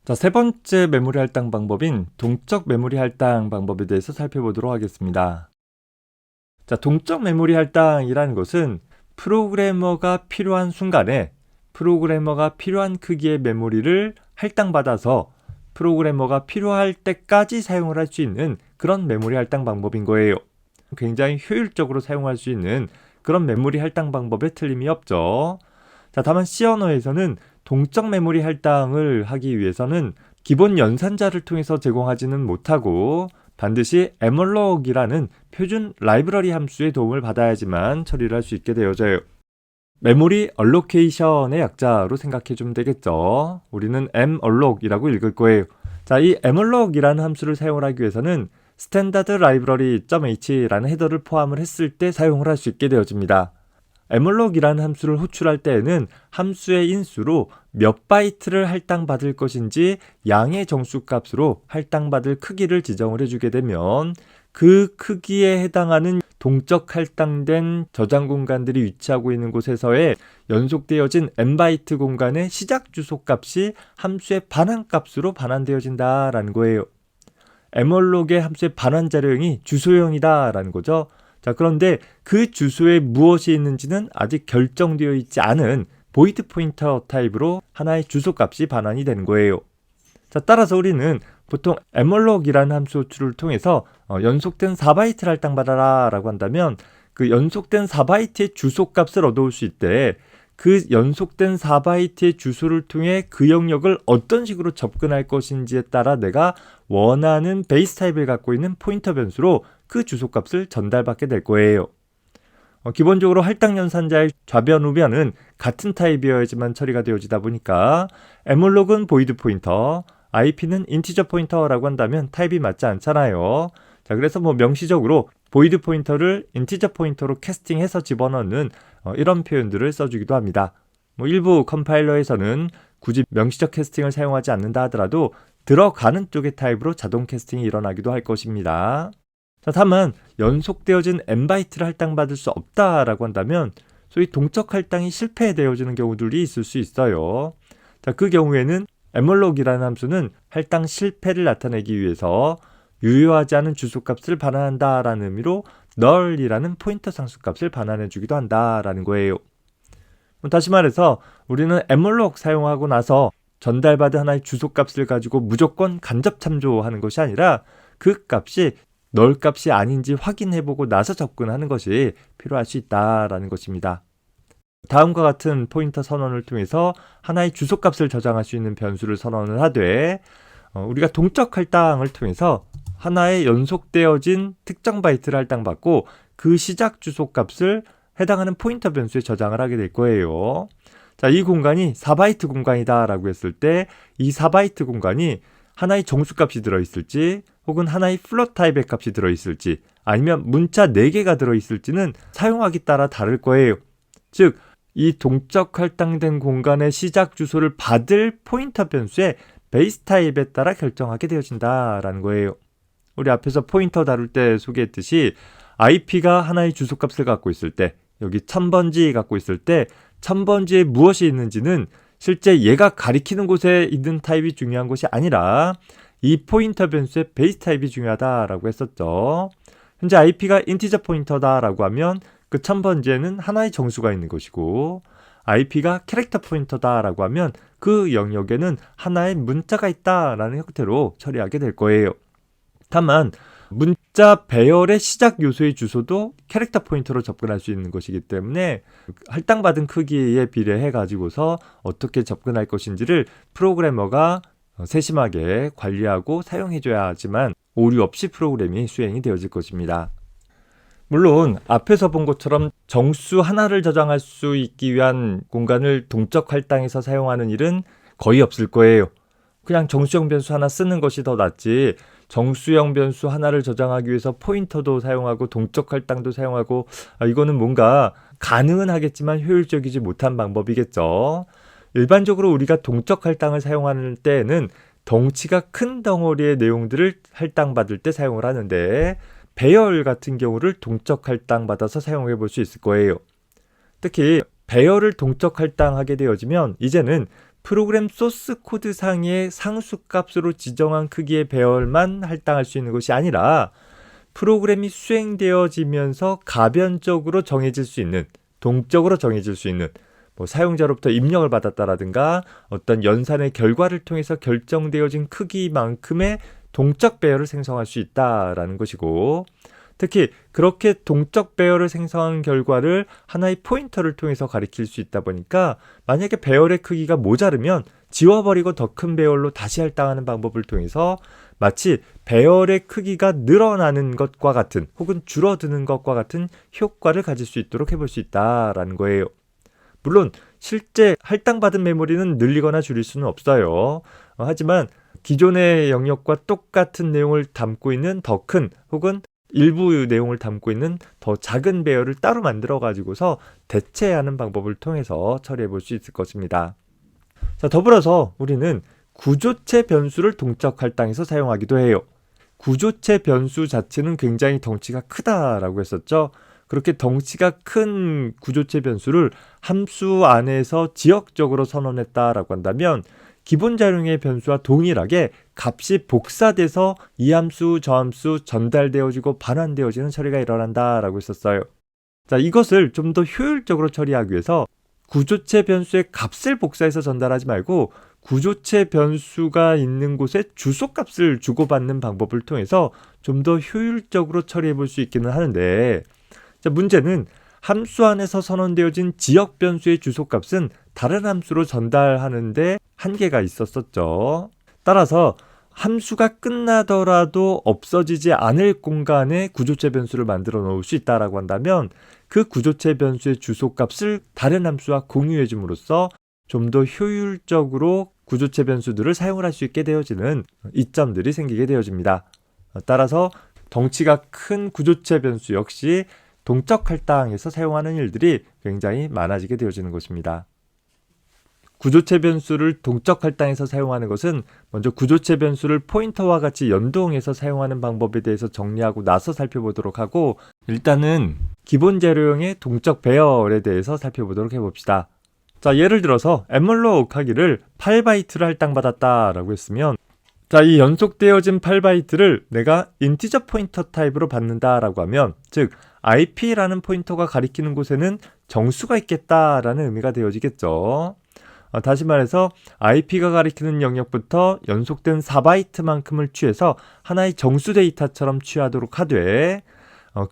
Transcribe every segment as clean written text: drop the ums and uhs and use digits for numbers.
자, 세 번째 메모리 할당 방법인 동적 메모리 할당 방법에 대해서 살펴보도록 하겠습니다. 자, 동적 메모리 할당이라는 것은 프로그래머가 필요한 순간에 프로그래머가 필요한 크기의 메모리를 할당받아서 프로그래머가 필요할 때까지 사용을 할 수 있는 그런 메모리 할당 방법인 거예요. 굉장히 효율적으로 사용할 수 있는 그런 메모리 할당 방법에 틀림이 없죠. 자, 다만 C 언어에서는 동적 메모리 할당을 하기 위해서는 기본 연산자를 통해서 제공하지는 못하고 반드시 에멀록이라는 표준 라이브러리 함수의 도움을 받아야지만 처리를 할 수 있게 되어져요. 메모리 얼로케이션의 약자로 생각해 주면 되겠죠. 우리는 malloc 이라고 읽을 거예요. 자, 이 malloc 이라는 함수를 사용을 하기 위해서는 스탠다드 라이브러리.h라는 헤더를 포함을 했을 때 사용을 할 수 있게 되어집니다. malloc 이라는 함수를 호출할 때에는 함수의 인수로 몇 바이트를 할당받을 것인지 양의 정수값으로 할당받을 크기를 지정을 해주게 되면 그 크기에 해당하는 동적 할당된 저장 공간들이 위치하고 있는 곳에서의 연속되어진 n바이트 공간의 시작 주소 값이 함수의 반환값으로 반환되어진다라는 거예요. malloc 함수의 반환 자료형이 주소형이다라는 거죠. 자, 그런데 그 주소에 무엇이 있는지는 아직 결정되어 있지 않은 void 포인터 타입으로 하나의 주소값이 반환이 되는 거예요. 자, 따라서 우리는 보통 malloc 이라는 함수 호출을 통해서 연속된 4바이트를 할당받아라 라고 한다면 그 연속된 4바이트의 주소값을 얻어올 수 있대 그 연속된 4바이트의 주소를 통해 그 영역을 어떤 식으로 접근할 것인지에 따라 내가 원하는 베이스 타입을 갖고 있는 포인터 변수로 그 주소값을 전달받게 될 거예요. 기본적으로 할당 연산자의 좌변 우변은 같은 타입이어야지만 처리가 되어지다 보니까 malloc void 포인터, IP는 인티저 포인터라고 한다면 타입이 맞지 않잖아요. 자, 그래서 명시적으로 void 포인터를 인티저 포인터로 캐스팅해서 집어넣는 이런 표현들을 써주기도 합니다. 일부 컴파일러에서는 굳이 명시적 캐스팅을 사용하지 않는다 하더라도 들어가는 쪽의 타입으로 자동 캐스팅이 일어나기도 할 것입니다. 자, 다만 연속되어진 n바이트를 할당받을 수 없다라고 한다면 소위 동적 할당이 실패되어지는 경우들이 있을 수 있어요. 자, 그 경우에는 malloc 이라는 함수는 할당 실패를 나타내기 위해서 유효하지 않은 주소값을 반환한다라는 의미로 null이라는 포인터 상수값을 반환해 주기도 한다라는 거예요. 다시 말해서 우리는 malloc 사용하고 나서 전달받은 하나의 주소값을 가지고 무조건 간접 참조하는 것이 아니라 그 값이 null 값이 아닌지 확인해보고 나서 접근하는 것이 필요할 수 있다라는 것입니다. 다음과 같은 포인터 선언을 통해서 하나의 주소값을 저장할 수 있는 변수를 선언을 하되 우리가 동적 할당을 통해서 하나의 연속되어진 특정 바이트를 할당받고 그 시작 주소값을 해당하는 포인터 변수에 저장을 하게 될 거예요. 자, 이 공간이 4바이트 공간이다 라고 했을 때 이 4바이트 공간이 하나의 정수값이 들어있을지 혹은 하나의 플롯 타입의 값이 들어있을지 아니면 문자 4개가 들어있을지는 사용하기 따라 다를 거예요. 즉, 이 동적 할당된 공간의 시작 주소를 받을 포인터 변수의 베이스 타입에 따라 결정하게 되어진다라는 거예요. 우리 앞에서 포인터 다룰 때 소개했듯이 IP가 하나의 주소값을 갖고 있을 때 여기 1000번지 갖고 있을 때 1000번지에 무엇이 있는지는 실제 얘가 가리키는 곳에 있는 타입이 중요한 것이 아니라 이 포인터 변수의 베이스 타입이 중요하다라고 했었죠. 현재 IP가 인티저 포인터다라고 하면 그 1000번지에는 하나의 정수가 있는 것이고 IP가 캐릭터 포인터다라고 하면 그 영역에는 하나의 문자가 있다라는 형태로 처리하게 될 거예요. 다만 문자 배열의 시작 요소의 주소도 캐릭터 포인터로 접근할 수 있는 것이기 때문에 할당받은 크기에 비례해 가지고서 어떻게 접근할 것인지를 프로그래머가 세심하게 관리하고 사용해줘야 하지만 오류 없이 프로그램이 수행이 되어질 것입니다. 물론 앞에서 본 것처럼 정수 하나를 저장할 수 있기 위한 공간을 동적 할당해서 사용하는 일은 거의 없을 거예요. 그냥 정수형 변수 하나 쓰는 것이 더 낫지 정수형 변수 하나를 저장하기 위해서 포인터도 사용하고 동적 할당도 사용하고 이거는 뭔가 가능은 하겠지만 효율적이지 못한 방법이겠죠. 일반적으로 우리가 동적 할당을 사용하는 때에는 덩치가 큰 덩어리의 내용들을 할당받을 때 사용을 하는데 배열 같은 경우를 동적 할당받아서 사용해 볼 수 있을 거예요. 특히 배열을 동적 할당하게 되어지면 이제는 프로그램 소스 코드 상의 상수값으로 지정한 크기의 배열만 할당할 수 있는 것이 아니라 프로그램이 수행되어지면서 가변적으로 정해질 수 있는, 동적으로 정해질 수 있는, 사용자로부터 입력을 받았다라든가 어떤 연산의 결과를 통해서 결정되어진 크기만큼의 동적 배열을 생성할 수 있다라는 것이고, 특히 그렇게 동적 배열을 생성한 결과를 하나의 포인터를 통해서 가리킬 수 있다 보니까 만약에 배열의 크기가 모자르면 지워버리고 더 큰 배열로 다시 할당하는 방법을 통해서 마치 배열의 크기가 늘어나는 것과 같은 혹은 줄어드는 것과 같은 효과를 가질 수 있도록 해볼 수 있다라는 거예요. 물론 실제 할당받은 메모리는 늘리거나 줄일 수는 없어요. 하지만 기존의 영역과 똑같은 내용을 담고 있는 더 큰 혹은 일부 내용을 담고 있는 더 작은 배열을 따로 만들어 가지고서 대체하는 방법을 통해서 처리해 볼 수 있을 것입니다. 자, 더불어서 우리는 구조체 변수를 동적 할당에서 사용하기도 해요. 구조체 변수 자체는 굉장히 덩치가 크다라고 했었죠. 그렇게 덩치가 큰 구조체 변수를 함수 안에서 지역적으로 선언했다라고 한다면 기본 자료의 변수와 동일하게 값이 복사돼서 이 함수, 저 함수 전달되어지고 반환되어지는 처리가 일어난다라고 했었어요. 자, 이것을 좀 더 효율적으로 처리하기 위해서 구조체 변수의 값을 복사해서 전달하지 말고 구조체 변수가 있는 곳에 주소값을 주고받는 방법을 통해서 좀 더 효율적으로 처리해 볼 수 있기는 하는데, 자, 문제는 함수 안에서 선언되어진 지역 변수의 주소값은 다른 함수로 전달하는데 한계가 있었었죠. 따라서 함수가 끝나더라도 없어지지 않을 공간에 구조체 변수를 만들어 놓을 수 있다라고 한다면 그 구조체 변수의 주소값을 다른 함수와 공유해 줌으로써 좀 더 효율적으로 구조체 변수들을 사용을 할 수 있게 되어지는 이점들이 생기게 되어집니다. 따라서 덩치가 큰 구조체 변수 역시 동적 할당에서 사용하는 일들이 굉장히 많아지게 되어지는 것입니다. 구조체 변수를 동적 할당에서 사용하는 것은 먼저 구조체 변수를 포인터와 같이 연동해서 사용하는 방법에 대해서 정리하고 나서 살펴보도록 하고, 일단은 기본 재료형의 동적 배열에 대해서 살펴보도록 해봅시다. 자, 예를 들어서 에멀록 하기를 8바이트를 할당받았다라고 했으면, 자, 이 연속되어진 8바이트를 내가 인티저 포인터 타입으로 받는다라고 하면, 즉 IP라는 포인터가 가리키는 곳에는 정수가 있겠다라는 의미가 되어지겠죠. 다시 말해서 IP가 가리키는 영역부터 연속된 4바이트만큼을 취해서 하나의 정수 데이터처럼 취하도록 하되,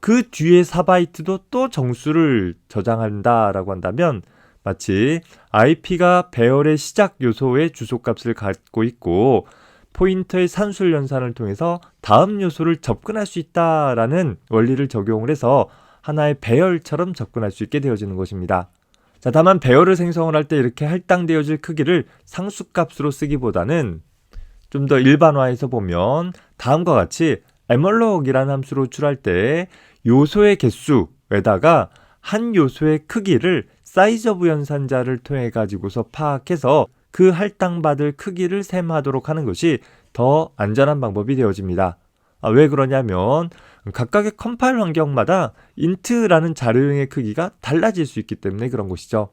그 뒤에 4바이트도 또 정수를 저장한다라고 한다면 마치 IP가 배열의 시작 요소의 주소값을 갖고 있고 포인터의 산술 연산을 통해서 다음 요소를 접근할 수 있다라는 원리를 적용을 해서 하나의 배열처럼 접근할 수 있게 되어지는 것입니다. 자, 다만 배열을 생성을 할 때 이렇게 할당되어질 크기를 상수값으로 쓰기보다는 좀 더 일반화해서 보면 다음과 같이 emalloc 이라는 함수로 호출할 때 요소의 개수에다가 한 요소의 크기를 사이즈 오브 연산자를 통해 가지고서 파악해서 그 할당받을 크기를 셈하도록 하는 것이 더 안전한 방법이 되어집니다. 왜 그러냐면 각각의 컴파일 환경마다 int라는 자료형의 크기가 달라질 수 있기 때문에 그런 것이죠.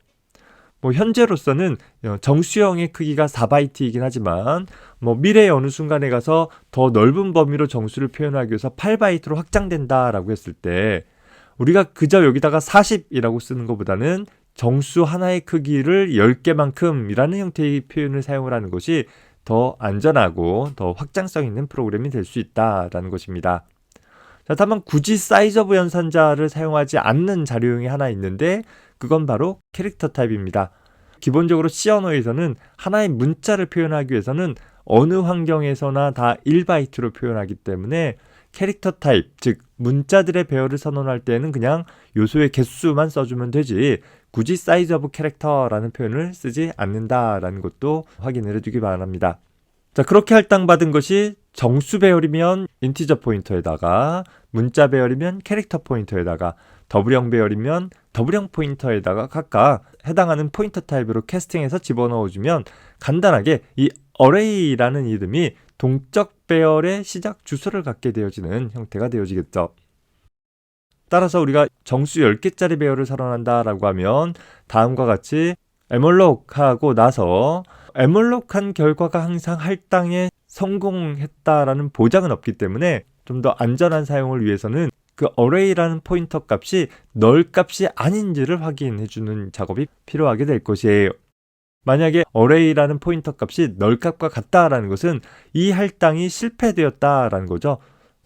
현재로서는 정수형의 크기가 4바이트이긴 하지만 미래의 어느 순간에 가서 더 넓은 범위로 정수를 표현하기 위해서 8바이트로 확장된다라고 했을 때 우리가 그저 여기다가 40이라고 쓰는 것보다는 정수 하나의 크기를 10개만큼이라는 형태의 표현을 사용을 하는 것이 더 안전하고 더 확장성 있는 프로그램이 될 수 있다라는 것입니다. 자, 다만 굳이 사이즈 오브 연산자를 사용하지 않는 자료형이 하나 있는데 그건 바로 캐릭터 타입입니다. 기본적으로 C 언어에서는 하나의 문자를 표현하기 위해서는 어느 환경에서나 다 1바이트로 표현하기 때문에 캐릭터 타입, 즉 문자들의 배열을 선언할 때는 그냥 요소의 개수만 써주면 되지 굳이 사이즈 오브 캐릭터라는 표현을 쓰지 않는다라는 것도 확인을 해두기 바랍니다. 자, 그렇게 할당받은 것이 정수 배열이면 인티저 포인터에다가 문자 배열이면 캐릭터 포인터에다가 더블형 배열이면 더블형 포인터에다가 각각 해당하는 포인터 타입으로 캐스팅해서 집어넣어주면 간단하게 이 array라는 이름이 동적 배열의 시작 주소를 갖게 되어지는 형태가 되어지겠죠. 따라서 우리가 정수 10개짜리 배열을 선언한다라고 하면 다음과 같이 emalloc 하고 나서 에멀록한 결과가 항상 할당에 성공했다라는 보장은 없기 때문에 좀 더 안전한 사용을 위해서는 그 array라는 포인터 값이 null 값이 아닌지를 확인해주는 작업이 필요하게 될 것이에요. 만약에 array라는 포인터 값이 null 값과 같다라는 것은 이 할당이 실패되었다라는 거죠.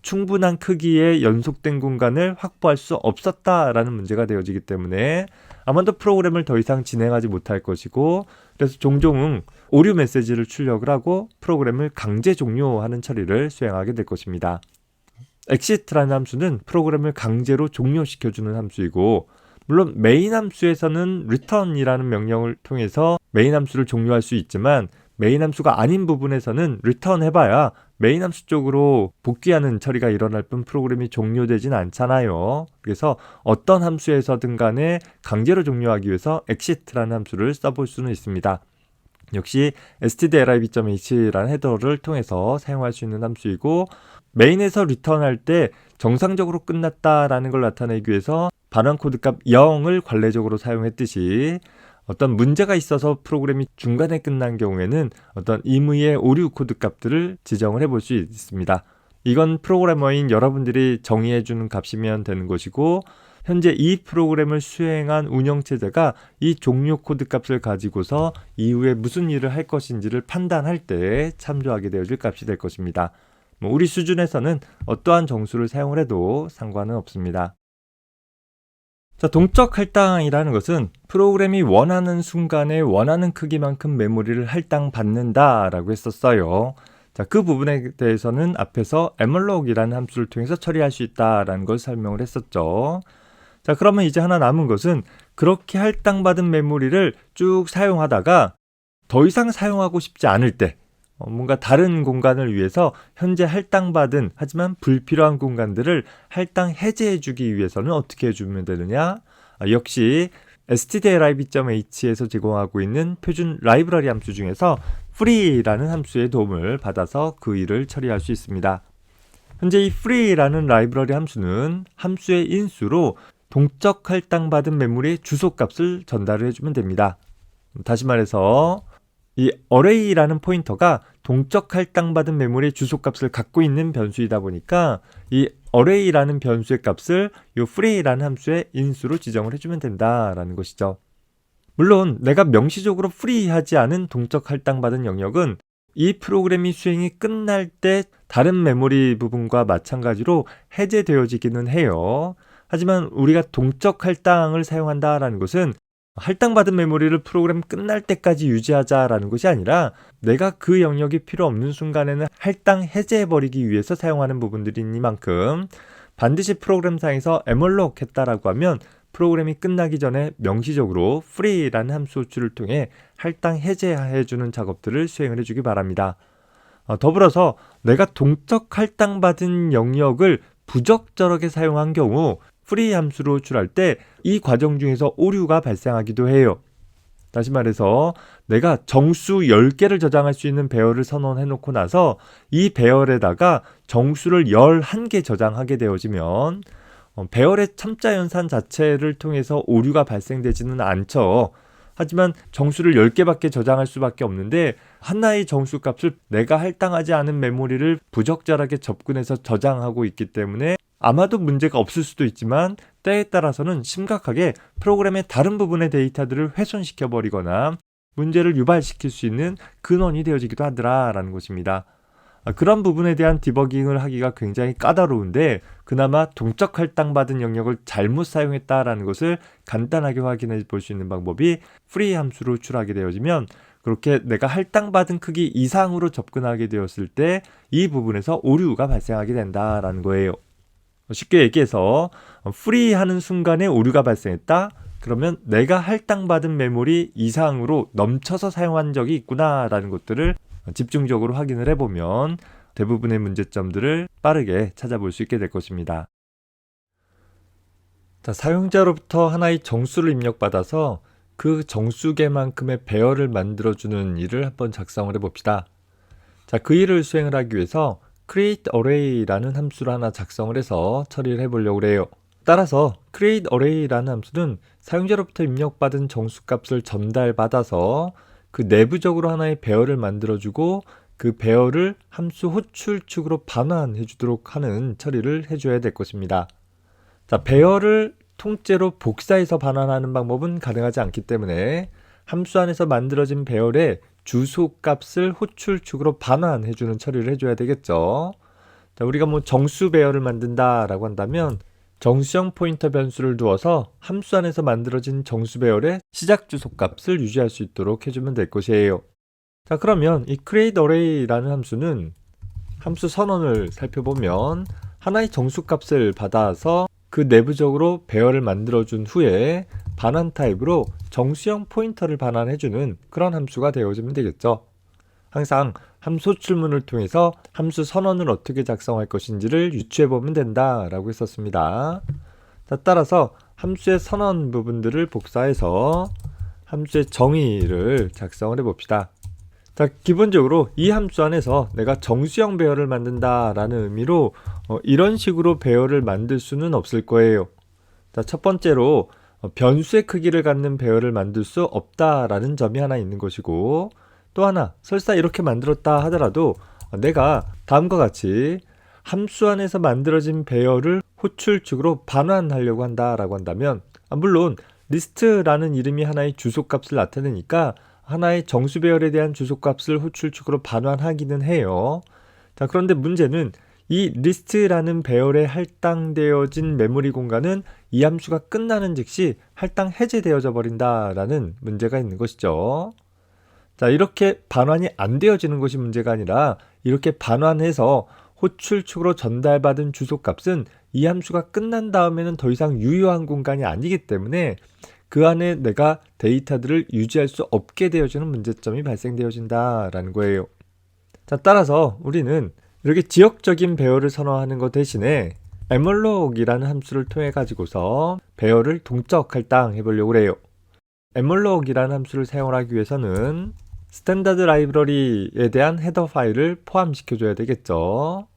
충분한 크기의 연속된 공간을 확보할 수 없었다라는 문제가 되어지기 때문에 아마도 프로그램을 더 이상 진행하지 못할 것이고, 그래서 종종 오류 메시지를 출력을 하고 프로그램을 강제 종료하는 처리를 수행하게 될 것입니다. exit라는 함수는 프로그램을 강제로 종료시켜주는 함수이고, 물론 메인 함수에서는 return이라는 명령을 통해서 메인 함수를 종료할 수 있지만 메인 함수가 아닌 부분에서는 return 해봐야 메인 함수 쪽으로 복귀하는 처리가 일어날 뿐 프로그램이 종료되진 않잖아요. 그래서 어떤 함수에서든 간에 강제로 종료하기 위해서 exit라는 함수를 써볼 수는 있습니다. 역시 stdlib.h라는 헤더를 통해서 사용할 수 있는 함수이고, 메인에서 리턴할 때 정상적으로 끝났다라는 걸 나타내기 위해서 반환 코드 값 0을 관례적으로 사용했듯이 어떤 문제가 있어서 프로그램이 중간에 끝난 경우에는 어떤 임의의 오류 코드 값들을 지정을 해볼 수 있습니다. 이건 프로그래머인 여러분들이 정의해주는 값이면 되는 것이고, 현재 이 프로그램을 수행한 운영체제가 이 종료 코드 값을 가지고서 이후에 무슨 일을 할 것인지를 판단할 때 참조하게 되어질 값이 될 것입니다. 우리 수준에서는 어떠한 정수를 사용을 해도 상관은 없습니다. 자, 동적 할당이라는 것은 프로그램이 원하는 순간에 원하는 크기만큼 메모리를 할당받는다라고 했었어요. 자, 그 부분에 대해서는 앞에서 emalloc 이라는 함수를 통해서 처리할 수 있다라는 걸 설명을 했었죠. 자, 그러면 이제 하나 남은 것은 그렇게 할당받은 메모리를 쭉 사용하다가 더 이상 사용하고 싶지 않을 때, 뭔가 다른 공간을 위해서 현재 할당받은 하지만 불필요한 공간들을 할당 해제해주기 위해서는 어떻게 해주면 되느냐? 역시 stdlib.h에서 제공하고 있는 표준 라이브러리 함수 중에서 free라는 함수의 도움을 받아서 그 일을 처리할 수 있습니다. 현재 이 free라는 라이브러리 함수는 함수의 인수로 동적 할당받은 메모리의 주소값을 전달을 해주면 됩니다. 다시 말해서 이 array라는 포인터가 동적 할당받은 메모리의 주소값을 갖고 있는 변수이다 보니까 이 array라는 변수의 값을 이 free라는 함수의 인수로 지정을 해주면 된다라는 것이죠. 물론 내가 명시적으로 free하지 않은 동적 할당받은 영역은 이 프로그램이 수행이 끝날 때 다른 메모리 부분과 마찬가지로 해제되어지기는 해요. 하지만 우리가 동적 할당을 사용한다라는 것은 할당받은 메모리를 프로그램 끝날 때까지 유지하자라는 것이 아니라 내가 그 영역이 필요 없는 순간에는 할당 해제해버리기 위해서 사용하는 부분들이니만큼 반드시 프로그램상에서 emalloc 했다라고 하면 프로그램이 끝나기 전에 명시적으로 free라는 함수 호출을 통해 할당 해제해주는 작업들을 수행을 해주기 바랍니다. 더불어서 내가 동적 할당받은 영역을 부적절하게 사용한 경우 free 함수로 호출할 때 이 과정 중에서 오류가 발생하기도 해요. 다시 말해서 내가 정수 10개를 저장할 수 있는 배열을 선언해 놓고 나서 이 배열에다가 정수를 11개 저장하게 되어지면 배열의 첨자 연산 자체를 통해서 오류가 발생되지는 않죠. 하지만 정수를 10개밖에 저장할 수밖에 없는데 하나의 정수 값을 내가 할당하지 않은 메모리를 부적절하게 접근해서 저장하고 있기 때문에 아마도 문제가 없을 수도 있지만 때에 따라서는 심각하게 프로그램의 다른 부분의 데이터들을 훼손시켜 버리거나 문제를 유발시킬 수 있는 근원이 되어지기도 하더라라는 것입니다. 그런 부분에 대한 디버깅을 하기가 굉장히 까다로운데 그나마 동적 할당받은 영역을 잘못 사용했다라는 것을 간단하게 확인해 볼 수 있는 방법이 free 함수로 호출하게 되어지면 그렇게 내가 할당받은 크기 이상으로 접근하게 되었을 때 이 부분에서 오류가 발생하게 된다라는 거예요. 쉽게 얘기해서 free 하는 순간에 오류가 발생했다? 그러면 내가 할당받은 메모리 이상으로 넘쳐서 사용한 적이 있구나 라는 것들을 집중적으로 확인을 해보면 대부분의 문제점들을 빠르게 찾아볼 수 있게 될 것입니다. 자, 사용자로부터 하나의 정수를 입력받아서 그 정수계만큼의 배열을 만들어주는 일을 한번 작성을 해봅시다. 자, 그 일을 수행을 하기 위해서 create array라는 함수를 하나 작성을 해서 처리를 해보려고 해요. 따라서 create array라는 함수는 사용자로부터 입력받은 정수값을 전달받아서 그 내부적으로 하나의 배열을 만들어주고 그 배열을 함수 호출축으로 반환해 주도록 하는 처리를 해줘야 될 것입니다. 자, 배열을 통째로 복사해서 반환하는 방법은 가능하지 않기 때문에 함수 안에서 만들어진 배열의 주소값을 호출축으로 반환해주는 처리를 해줘야 되겠죠. 자, 우리가 뭐 정수 배열을 만든다라고 한다면 정수형 포인터 변수를 두어서 함수 안에서 만들어진 정수 배열의 시작 주소값을 유지할 수 있도록 해주면 될 것이에요. 자, 그러면 이 create array라는 함수는 함수 선언을 살펴보면 하나의 정수값을 받아서 그 내부적으로 배열을 만들어준 후에 반환 타입으로 정수형 포인터를 반환해주는 그런 함수가 되어지면 되겠죠. 항상 함수 호출문을 통해서 함수 선언을 어떻게 작성할 것인지를 유추해보면 된다라고 했었습니다. 자, 따라서 함수의 선언 부분들을 복사해서 함수의 정의를 작성을 해봅시다. 자, 기본적으로 이 함수 안에서 내가 정수형 배열을 만든다라는 의미로 이런 식으로 배열을 만들 수는 없을 거예요. 자, 첫 번째로 변수의 크기를 갖는 배열을 만들 수 없다라는 점이 하나 있는 것이고, 또 하나 설사 이렇게 만들었다 하더라도 내가 다음과 같이 함수 안에서 만들어진 배열을 호출축으로 반환하려고 한다라고 한다면, 물론 리스트라는 이름이 하나의 주소값을 나타내니까 하나의 정수 배열에 대한 주소값을 호출축으로 반환하기는 해요. 자, 그런데 문제는 이 리스트라는 배열에 할당되어진 메모리 공간은 이 함수가 끝나는 즉시 할당 해제되어져 버린다라는 문제가 있는 것이죠. 자, 이렇게 반환이 안 되어지는 것이 문제가 아니라 이렇게 반환해서 호출축으로 전달받은 주소값은 이 함수가 끝난 다음에는 더 이상 유효한 공간이 아니기 때문에 그 안에 내가 데이터들을 유지할 수 없게 되어지는 문제점이 발생되어진다라는 거예요. 자, 따라서 우리는 이렇게 지역적인 배열을 선호하는 것 대신에 malloc 이라는 함수를 통해 가지고서 배열을 동적 할당해 보려고 해요. malloc 이라는 함수를 사용하기 위해서는 스탠다드 라이브러리에 대한 헤더 파일을 포함시켜 줘야 되겠죠.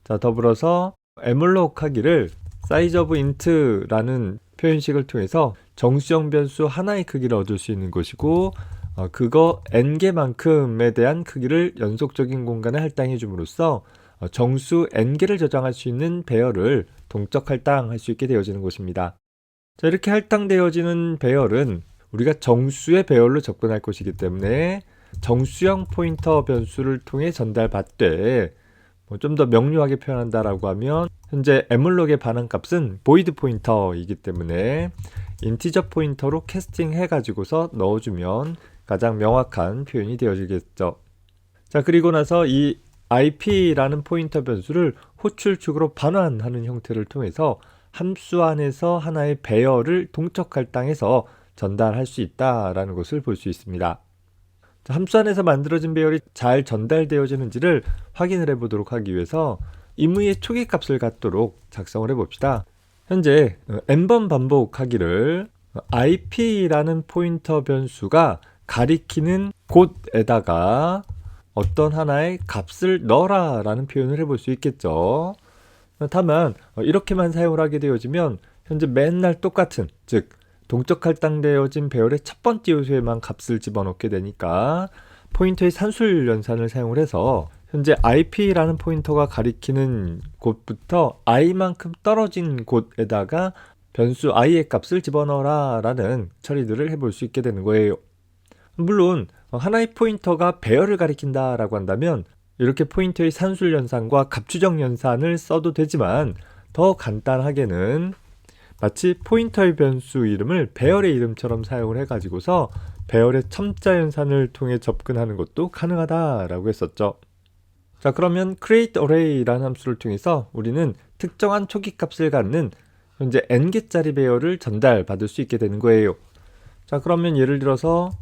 자, 더불어서 malloc 하기를 size of int라는 표현식을 통해서 정수형 변수 하나의 크기를 얻을 수 있는 것이고, 그거 n개만큼에 대한 크기를 연속적인 공간에 할당해 줌으로써 정수 n개를 저장할 수 있는 배열을 동적 할당할 수 있게 되어지는 것입니다. 자, 이렇게 할당되어지는 배열은 우리가 정수의 배열로 접근할 것이기 때문에 정수형 포인터 변수를 통해 전달받되, 좀 더 명료하게 표현한다라고 하면 현재 malloc-의 반환값은 void 포인터이기 때문에 인티저 포인터로 캐스팅 해가지고서 넣어주면 가장 명확한 표현이 되어지겠죠. 자, 그리고 나서 이 IP라는 포인터 변수를 호출축으로 반환하는 형태를 통해서 함수 안에서 하나의 배열을 동적 할당해서 전달할 수 있다라는 것을 볼 수 있습니다. 자, 함수 안에서 만들어진 배열이 잘 전달되어지는지를 확인을 해보도록 하기 위해서 임의의 초기값을 갖도록 작성을 해봅시다. 현재 n번 반복하기를 IP라는 포인터 변수가 가리키는 곳에다가 어떤 하나의 값을 넣어라 라는 표현을 해볼 수 있겠죠. 다만 이렇게만 사용을 하게 되어지면 현재 맨날 똑같은, 즉 동적 할당되어진 배열의 첫 번째 요소에만 값을 집어넣게 되니까 포인터의 산술 연산을 사용을 해서 현재 IP라는 포인터가 가리키는 곳부터 i만큼 떨어진 곳에다가 변수 i의 값을 집어넣어라 라는 처리들을 해볼 수 있게 되는 거예요. 물론 하나의 포인터가 배열을 가리킨다 라고 한다면 이렇게 포인터의 산술 연산과 값추정 연산을 써도 되지만, 더 간단하게는 마치 포인터의 변수 이름을 배열의 이름처럼 사용을 해가지고서 배열의 첨자 연산을 통해 접근하는 것도 가능하다라고 했었죠. 자, 그러면 create array라는 함수를 통해서 우리는 특정한 초기값을 갖는 현재 n개짜리 배열을 전달받을 수 있게 되는 거예요. 자, 그러면 예를 들어서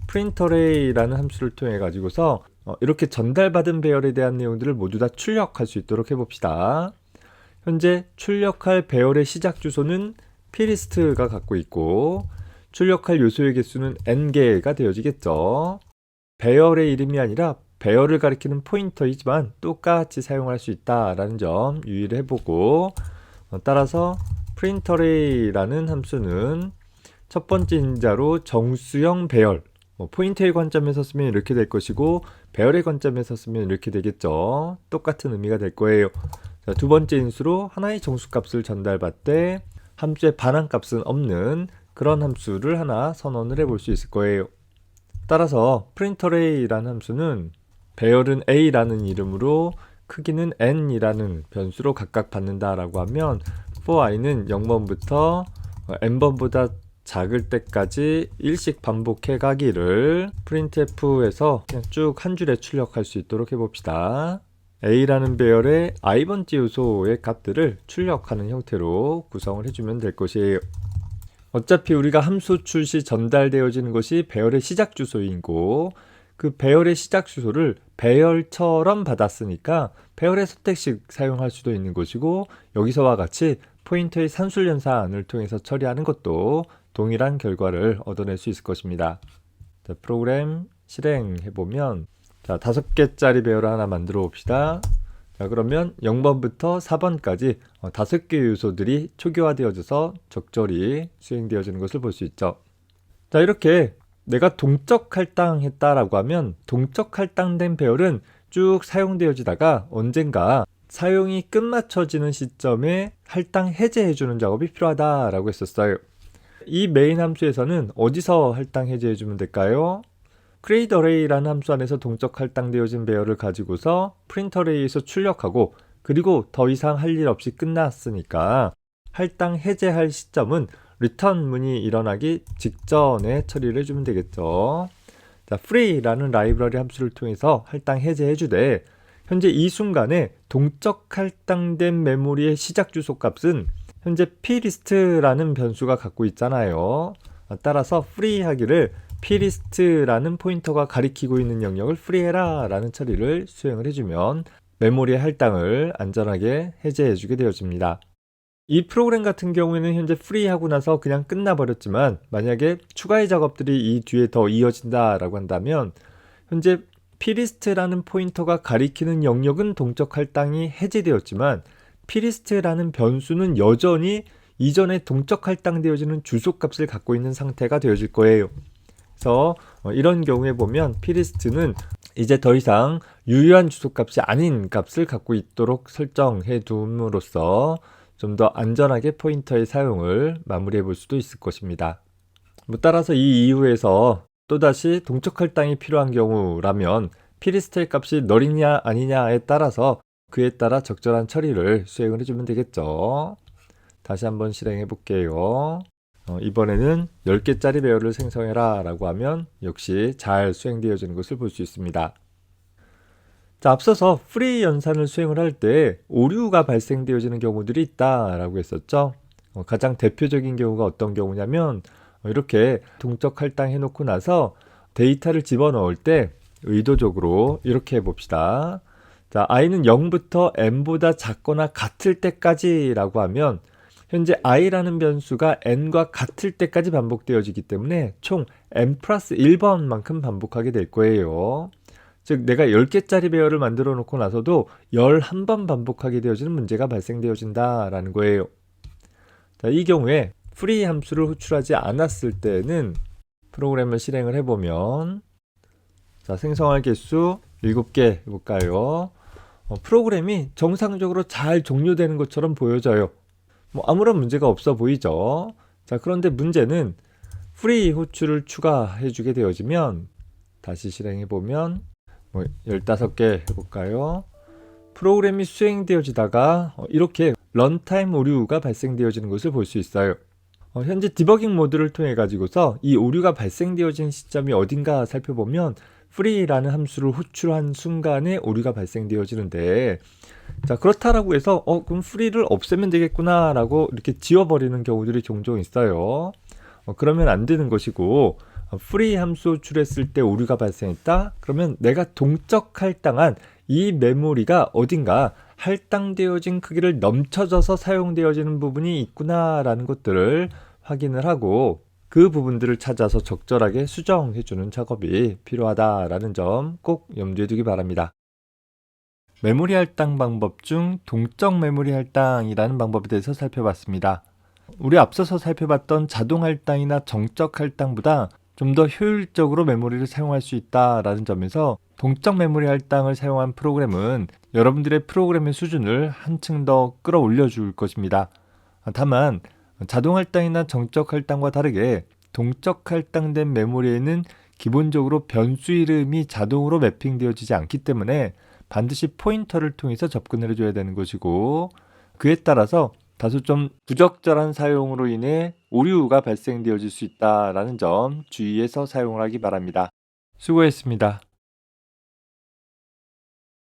print array라는 함수를 통해 가지고서 이렇게 전달받은 배열에 대한 내용들을 모두 다 출력할 수 있도록 해봅시다. 현재 출력할 배열의 시작 주소는 plist가 갖고 있고 출력할 요소의 개수는 n개가 되어지겠죠. 배열의 이름이 아니라 배열을 가리키는 포인터이지만 똑같이 사용할 수 있다라는 점 유의를 해보고, 따라서 print array라는 함수는 첫 번째 인자로 정수형 배열, 포인트의 관점에서 쓰면 이렇게 될 것이고 배열의 관점에서 쓰면 이렇게 되겠죠. 똑같은 의미가 될 거예요. 자, 두 번째 인수로 하나의 정수값을 전달받되 함수의 반환값은 없는 그런 함수를 하나 선언을 해볼 수 있을 거예요. 따라서 printArray라는 함수는 배열은 a라는 이름으로 크기는 n이라는 변수로 각각 받는다라고 하면 for i는 0번부터 n번보다 작을 때까지 일씩 반복해 가기를 printf에서 그냥 쭉 한 줄에 출력할 수 있도록 해봅시다. a라는 배열의 i번째 요소의 값들을 출력하는 형태로 구성을 해주면 될 것이에요. 어차피 우리가 함수 출시 전달되어지는 것이 배열의 시작 주소이고 그 배열의 시작 주소를 배열처럼 받았으니까 배열의 선택식 사용할 수도 있는 것이고 여기서와 같이 포인터의 산술연산을 통해서 처리하는 것도 동일한 결과를 얻어낼 수 있을 것입니다. 자, 프로그램 실행해보면 자, 5개짜리 배열을 하나 만들어 봅시다. 자, 그러면 0번부터 4번까지 5개의 요소들이 초기화되어져서 적절히 수행되어지는 것을 볼 수 있죠. 자, 이렇게 내가 동적 할당했다라고 하면 동적 할당된 배열은 쭉 사용되어지다가 언젠가 사용이 끝마쳐지는 시점에 할당 해제해주는 작업이 필요하다라고 했었어요. 이 메인 함수에서는 어디서 할당 해제해주면 될까요? createArray라는 함수 안에서 동적 할당되어진 배열을 가지고서 printArray에서 출력하고 그리고 더 이상 할 일 없이 끝났으니까 할당 해제할 시점은 return 문이 일어나기 직전에 처리를 해주면 되겠죠. 자, free라는 라이브러리 함수를 통해서 할당 해제해주되 현재 이 순간에 동적 할당된 메모리의 시작 주소 값은 현재 plist라는 변수가 갖고 있잖아요. 따라서 free 하기를 plist라는 포인터가 가리키고 있는 영역을 free해라 라는 처리를 수행을 해주면 메모리의 할당을 안전하게 해제해주게 되어집니다. 이 프로그램 같은 경우에는 현재 free하고 나서 그냥 끝나버렸지만 만약에 추가의 작업들이 이 뒤에 더 이어진다 라고 한다면 현재 plist라는 포인터가 가리키는 영역은 동적 할당이 해제되었지만 plist라는 변수는 여전히 이전에 동적 할당되어지는 주소값을 갖고 있는 상태가 되어질 거예요. 그래서 이런 경우에 보면 plist는 이제 더 이상 유효한 주소값이 아닌 값을 갖고 있도록 설정해 둠으로써 좀 더 안전하게 포인터의 사용을 마무리해 볼 수도 있을 것입니다. 따라서 이 이후에서 또다시 동적 할당이 필요한 경우라면 plist의 값이 널이냐 아니냐에 따라서 그에 따라 적절한 처리를 수행을 해주면 되겠죠. 다시 한번 실행해 볼게요. 이번에는 10개짜리 배열을 생성해라 라고 하면 역시 잘 수행되어지는 것을 볼 수 있습니다. 자, 앞서서 프리 연산을 수행을 할 때 오류가 발생되어지는 경우들이 있다 라고 했었죠. 가장 대표적인 경우가 어떤 경우냐면 이렇게 동적 할당 해놓고 나서 데이터를 집어넣을 때 의도적으로 이렇게 해봅시다. 자, i는 0부터 n보다 작거나 같을 때까지 라고 하면 현재 i라는 변수가 n과 같을 때까지 반복되어지기 때문에 총 n 플러스 1번만큼 반복하게 될 거예요. 즉 내가 10개짜리 배열을 만들어 놓고 나서도 11번 반복하게 되어지는 문제가 발생되어진다 라는 거예요. 자, 이 경우에 free 함수를 호출하지 않았을 때는 프로그램을 실행을 해보면 자, 생성할 개수 7개 해볼까요? 프로그램이 정상적으로 잘 종료되는 것처럼 보여져요. 아무런 문제가 없어 보이죠. 자, 그런데 문제는 free 호출을 추가해 주게 되어지면 다시 실행해 보면 15개 해볼까요? 프로그램이 수행되어지다가 이렇게 런타임 오류가 발생되어지는 것을 볼 수 있어요. 현재 디버깅 모드를 통해 가지고서 이 오류가 발생되어진 시점이 어딘가 살펴보면 free라는 함수를 호출한 순간에 오류가 발생되어지는데 자, 그렇다라고 해서 그럼 free를 없애면 되겠구나 라고 이렇게 지워버리는 경우들이 종종 있어요. 그러면 안 되는 것이고 free 함수 호출했을 때 오류가 발생했다? 그러면 내가 동적 할당한 이 메모리가 어딘가 할당되어진 크기를 넘쳐져서 사용되어지는 부분이 있구나 라는 것들을 확인을 하고 그 부분들을 찾아서 적절하게 수정해주는 작업이 필요하다라는 점 꼭 염두에 두기 바랍니다. 메모리 할당 방법 중 동적 메모리 할당이라는 방법에 대해서 살펴봤습니다. 우리 앞서서 살펴봤던 자동 할당이나 정적 할당보다 좀 더 효율적으로 메모리를 사용할 수 있다라는 점에서 동적 메모리 할당을 사용한 프로그램은 여러분들의 프로그램의 수준을 한층 더 끌어올려 줄 것입니다. 다만 자동 할당이나 정적 할당과 다르게 동적 할당된 메모리에는 기본적으로 변수 이름이 자동으로 매핑되어지지 않기 때문에 반드시 포인터를 통해서 접근을 해줘야 되는 것이고, 그에 따라서 다소 좀 부적절한 사용으로 인해 오류가 발생되어질 수 있다는 점 주의해서 사용을 하기 바랍니다. 수고했습니다.